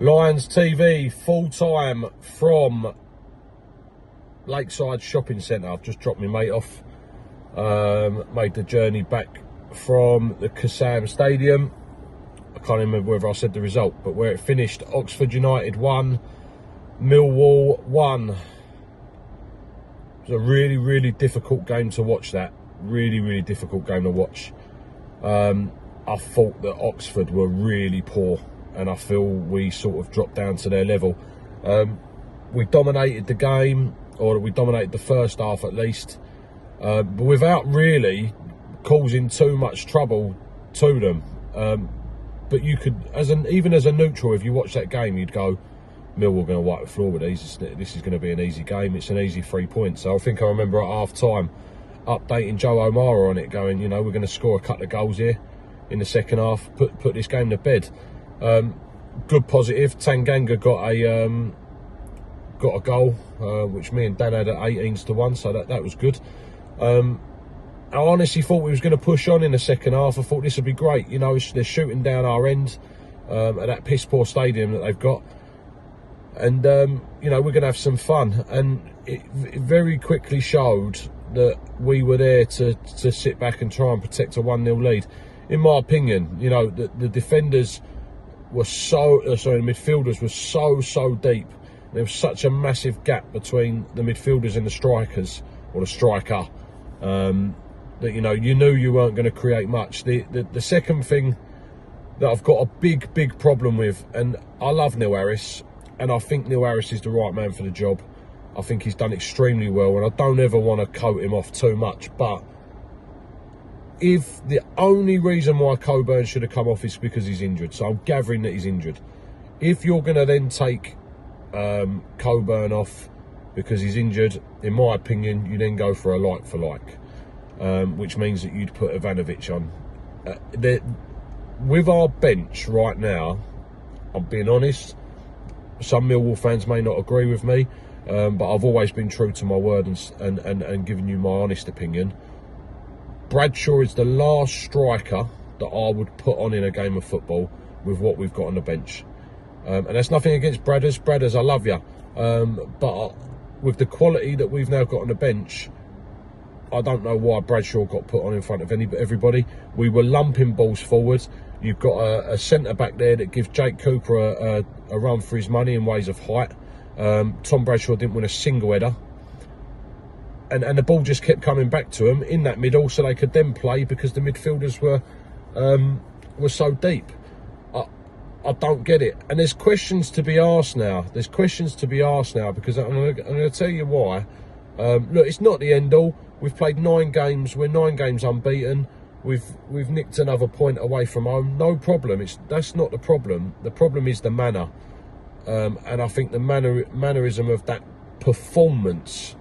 Lions TV, full time from Lakeside Shopping Centre. I've just dropped my mate off. Made the journey back from the Kassam Stadium. I can't remember whether I said the result, but where it finished, Oxford United 1, Millwall 1. It was a really, really difficult game to watch. That really, really difficult game to watch. I thought that Oxford were really poor, and I feel we sort of dropped down to their level. We dominated the game, or we dominated the first half at least, but without really causing too much trouble to them. But you could, even as a neutral, if you watch that game, you'd go, Millwall going to wipe the floor with these. This is going to be an easy game. It's an easy 3 points. So I think I remember at half time updating Joe O'Mara on it, going, you know, we're going to score a couple of goals here in the second half. Put this game to bed. Good positive. Tanganga got a goal, which me and Dan had at 18-1. So that was good. I honestly thought we was going to push on in the second half. I thought this would be great. You know, they're shooting down our end at that piss poor stadium that they've got. And, you know, we're going to have some fun. And it very quickly showed that we were there to sit back and try and protect a 1-0 lead. In my opinion, you know, the defenders were the midfielders were so deep. There was such a massive gap between the midfielders and the strikers, or the striker, that, you know, you knew you weren't going to create much. The second thing that I've got a big problem with, and I love Neil Harris, and I think Neil Harris is the right man for the job. I think he's done extremely well, and I don't ever want to coat him off too much, but if the only reason why Coburn should have come off is because he's injured, so I'm gathering that he's injured. If you're going to then take Coburn off because he's injured, in my opinion, you then go for a like for like. Which means that you'd put Ivanovic on. With our bench right now, I'm being honest, some Millwall fans may not agree with me, but I've always been true to my word and given you my honest opinion. Bradshaw is the last striker that I would put on in a game of football with what we've got on the bench. And that's nothing against Bradders. Bradders, I love you. But with the quality that we've now got on the bench, I don't know why Bradshaw got put on in front of everybody. We were lumping balls forward. You've got a centre-back there that gives Jake Cooper a run for his money in ways of height. Tom Bradshaw didn't win a single header. And the ball just kept coming back to him in that middle, so they could then play because the midfielders were so deep. I don't get it. And there's questions to be asked now. There's questions to be asked now because I'm going to tell you why. Look, it's not the end all. We've played 9 games. We're 9 games unbeaten. We've nicked another point away from home. No problem. That's not the problem. The problem is the manner. And I think the mannerism of that performance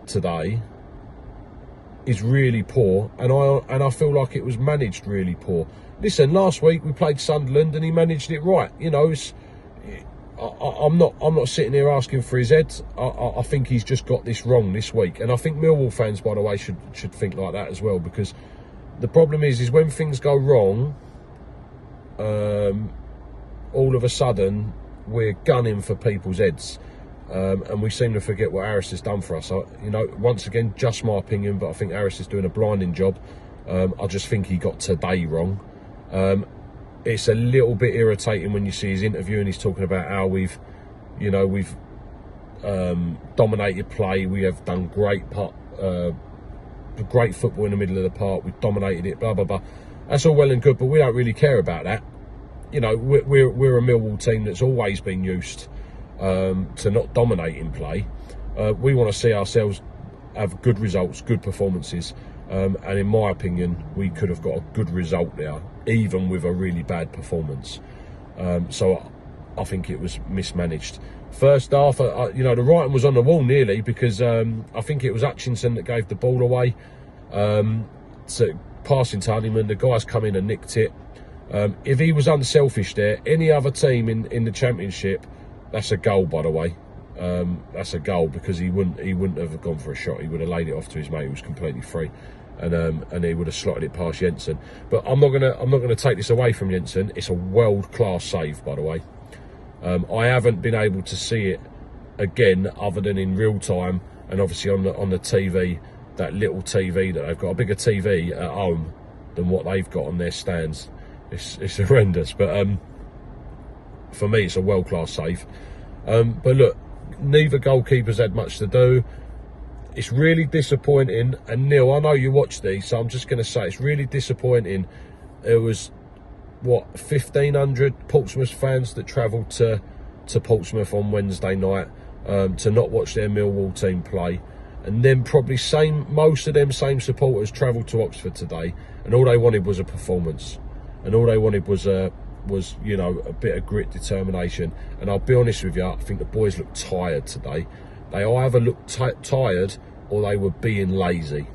today is really poor. And I feel like it was managed really poor. Listen, last week we played Sunderland and he managed it right. You know, I'm not sitting here asking for his head. I think he's just got this wrong this week, and I think Millwall fans, by the way, should think like that as well. Because the problem is when things go wrong, all of a sudden we're gunning for people's heads, and we seem to forget what Harris has done for us. You know, once again, just my opinion, but I think Harris is doing a blinding job. I just think he got today wrong. It's a little bit irritating when you see his interview and he's talking about how we've dominated play. We have done great football in the middle of the park. We've dominated it, blah, blah, blah. That's all well and good, but we don't really care about that. You know, we're a Millwall team that's always been used to not dominating play. We want to see ourselves have good results, good performances. And in my opinion, we could have got a good result there, even with a really bad performance. So I think it was mismanaged. First half, you know, the writing was on the wall nearly, because I think it was Hutchinson that gave the ball away. So passing to Honeyman, the guy's come in and nicked it. If he was unselfish there, any other team in the Championship, that's a goal, by the way. That's a goal, because he wouldn't have gone for a shot. He would have laid it off to his mate who was completely free, and he would have slotted it past Yensen. But I'm not gonna take this away from Yensen. It's a world-class save, by the way. I haven't been able to see it again other than in real time, and obviously on the TV, that little TV that they've got, a bigger TV at home than what they've got on their stands. It's horrendous, but for me it's a world-class save. But look, neither goalkeepers had much to do. It's really disappointing, and Neil, I know you watch these, so I'm just going to say it's really disappointing. There was, what, 1,500 Portsmouth fans that travelled to Portsmouth on Wednesday night to not watch their Millwall team play, and then probably most of them same supporters travelled to Oxford today, and all they wanted was a performance, and all they wanted was you know, a bit of grit, determination. And I'll be honest with you, I think the boys looked tired today. They either looked tired or they were being lazy,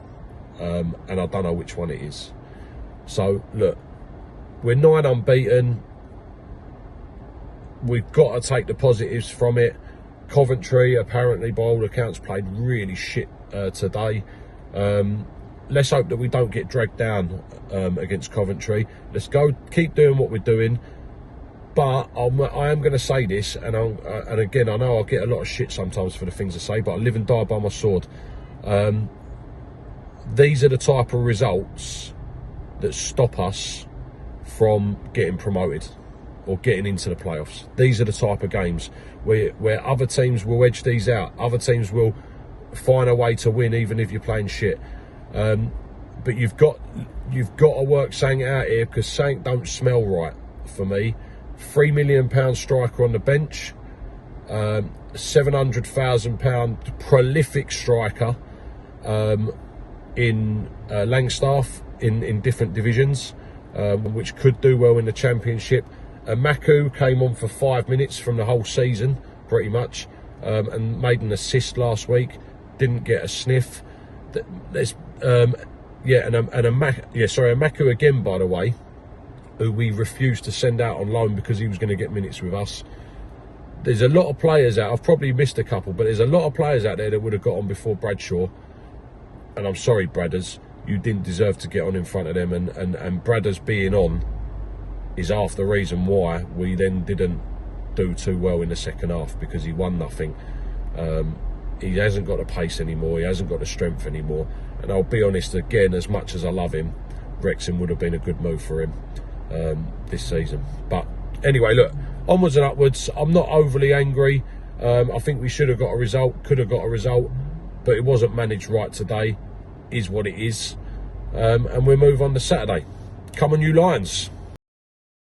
and I don't know which one it is. So look, we're 9 unbeaten. We've got to take the positives from it. Coventry, apparently, by all accounts, played really shit today. Let's hope that we don't get dragged down against Coventry. Let's go, keep doing what we're doing. But I am going to say this, and again, I know I'll get a lot of shit sometimes for the things I say, but I live and die by my sword. These are the type of results that stop us from getting promoted or getting into the playoffs. These are the type of games where other teams will edge these out. Other teams will find a way to win, even if you're playing shit. But you've got to work something out here, because something don't smell right for me. £3 million striker on the bench, £700,000 prolific striker in Langstaff in different divisions, which could do well in the Championship. Maku came on for 5 minutes from the whole season, pretty much, and made an assist last week. Didn't get a sniff. There's Maku again, by the way, who we refused to send out on loan because he was going to get minutes with us. There's a lot of players out. I've probably missed a couple, but there's a lot of players out there that would have got on before Bradshaw. And I'm sorry, Bradders, you didn't deserve to get on in front of them. And Bradders being on is half the reason why we then didn't do too well in the second half, because he won nothing. He hasn't got the pace anymore. He hasn't got the strength anymore. And I'll be honest, again, as much as I love him, Wrexham would have been a good move for him this season. But anyway, look, onwards and upwards. I'm not overly angry. I think we should have got a result, could have got a result, but it wasn't managed right today. Is what it is. And we'll move on to Saturday. Come on, you Lions.